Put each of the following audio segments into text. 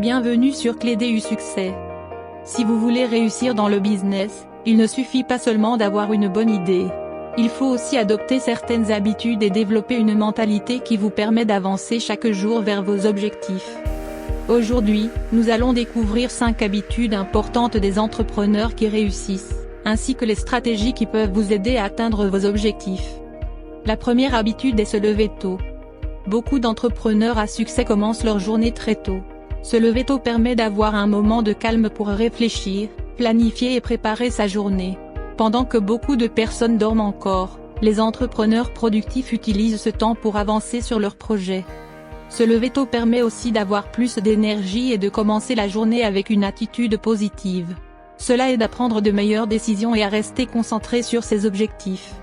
Bienvenue sur Clé du succès. Si vous voulez réussir dans le business, il ne suffit pas seulement d'avoir une bonne idée. Il faut aussi adopter certaines habitudes et développer une mentalité qui vous permet d'avancer chaque jour vers vos objectifs. Aujourd'hui, nous allons découvrir 5 habitudes importantes des entrepreneurs qui réussissent, ainsi que les stratégies qui peuvent vous aider à atteindre vos objectifs. La première habitude est se lever tôt. Beaucoup d'entrepreneurs à succès commencent leur journée très tôt. Se lever tôt permet d'avoir un moment de calme pour réfléchir, planifier et préparer sa journée. Pendant que beaucoup de personnes dorment encore, les entrepreneurs productifs utilisent ce temps pour avancer sur leurs projets. Se lever tôt permet aussi d'avoir plus d'énergie et de commencer la journée avec une attitude positive. Cela aide à prendre de meilleures décisions et à rester concentré sur ses objectifs.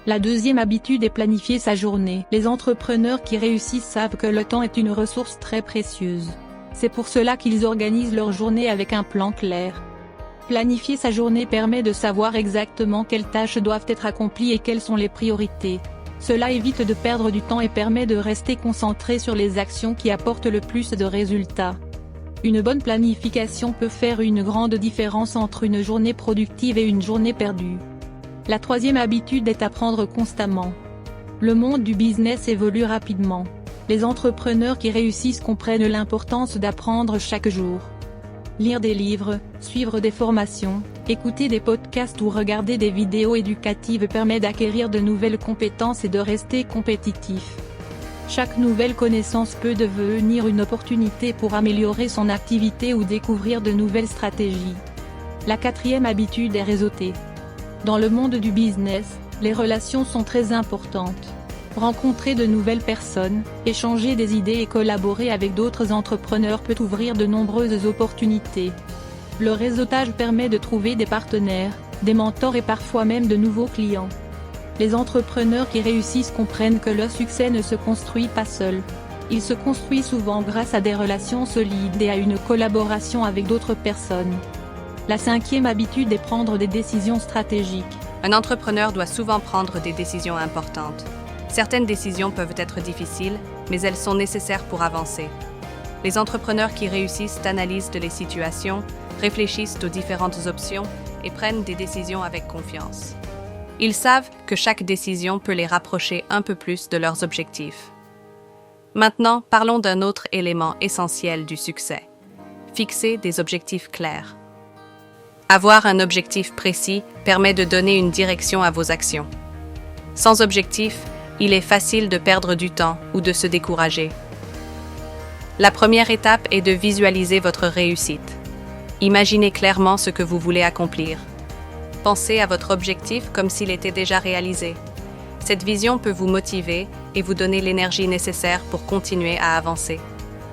La deuxième habitude est planifier sa journée. Les entrepreneurs qui réussissent savent que le temps est une ressource très précieuse. C'est pour cela qu'ils organisent leur journée avec un plan clair. Planifier sa journée permet de savoir exactement quelles tâches doivent être accomplies et quelles sont les priorités. Cela évite de perdre du temps et permet de rester concentré sur les actions qui apportent le plus de résultats. Une bonne planification peut faire une grande différence entre une journée productive et une journée perdue. La troisième habitude est apprendre constamment. Le monde du business évolue rapidement. Les entrepreneurs qui réussissent comprennent l'importance d'apprendre chaque jour. Lire des livres, suivre des formations, écouter des podcasts ou regarder des vidéos éducatives permet d'acquérir de nouvelles compétences et de rester compétitif. Chaque nouvelle connaissance peut devenir une opportunité pour améliorer son activité ou découvrir de nouvelles stratégies. La quatrième habitude est réseauter. Dans le monde du business, les relations sont très importantes. Rencontrer de nouvelles personnes, échanger des idées et collaborer avec d'autres entrepreneurs peut ouvrir de nombreuses opportunités. Le réseautage permet de trouver des partenaires, des mentors et parfois même de nouveaux clients. Les entrepreneurs qui réussissent comprennent que le succès ne se construit pas seul. Il se construit souvent grâce à des relations solides et à une collaboration avec d'autres personnes. La cinquième habitude est prendre des décisions stratégiques. Un entrepreneur doit souvent prendre des décisions importantes. Certaines décisions peuvent être difficiles, mais elles sont nécessaires pour avancer. Les entrepreneurs qui réussissent analysent les situations, réfléchissent aux différentes options et prennent des décisions avec confiance. Ils savent que chaque décision peut les rapprocher un peu plus de leurs objectifs. Maintenant, parlons d'un autre élément essentiel du succès. Fixer des objectifs clairs. Avoir un objectif précis permet de donner une direction à vos actions. Sans objectif, il est facile de perdre du temps ou de se décourager. La première étape est de visualiser votre réussite. Imaginez clairement ce que vous voulez accomplir. Pensez à votre objectif comme s'il était déjà réalisé. Cette vision peut vous motiver et vous donner l'énergie nécessaire pour continuer à avancer.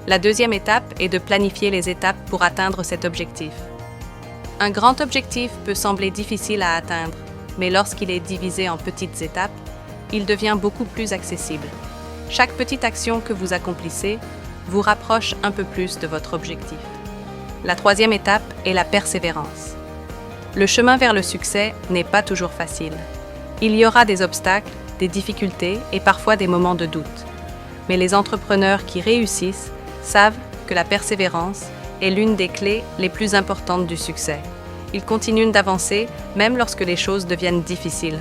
La deuxième étape est de planifier les étapes pour atteindre cet objectif. Un grand objectif peut sembler difficile à atteindre, mais lorsqu'il est divisé en petites étapes, il devient beaucoup plus accessible. Chaque petite action que vous accomplissez vous rapproche un peu plus de votre objectif. La troisième étape est la persévérance. Le chemin vers le succès n'est pas toujours facile. Il y aura des obstacles, des difficultés et parfois des moments de doute. Mais les entrepreneurs qui réussissent savent que la persévérance est l'une des clés les plus importantes du succès. Ils continuent d'avancer même lorsque les choses deviennent difficiles.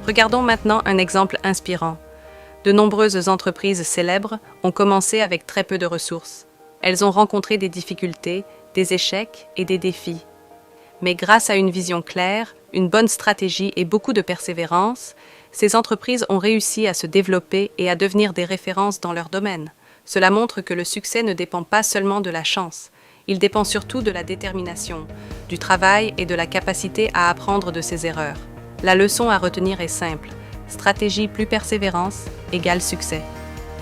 Regardons maintenant un exemple inspirant. De nombreuses entreprises célèbres ont commencé avec très peu de ressources. Elles ont rencontré des difficultés, des échecs et des défis. Mais grâce à une vision claire, une bonne stratégie et beaucoup de persévérance, ces entreprises ont réussi à se développer et à devenir des références dans leur domaine. Cela montre que le succès ne dépend pas seulement de la chance. Il dépend surtout de la détermination, du travail et de la capacité à apprendre de ses erreurs. La leçon à retenir est simple. Stratégie plus persévérance égale succès.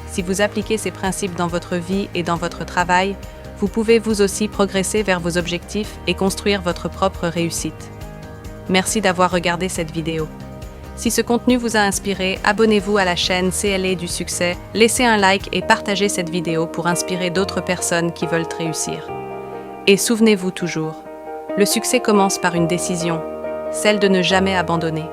Si vous appliquez ces principes dans votre vie et dans votre travail, vous pouvez vous aussi progresser vers vos objectifs et construire votre propre réussite. Merci d'avoir regardé cette vidéo. Si ce contenu vous a inspiré, abonnez-vous à la chaîne CLA du succès, laissez un like et partagez cette vidéo pour inspirer d'autres personnes qui veulent réussir. Et souvenez-vous toujours, le succès commence par une décision, celle de ne jamais abandonner.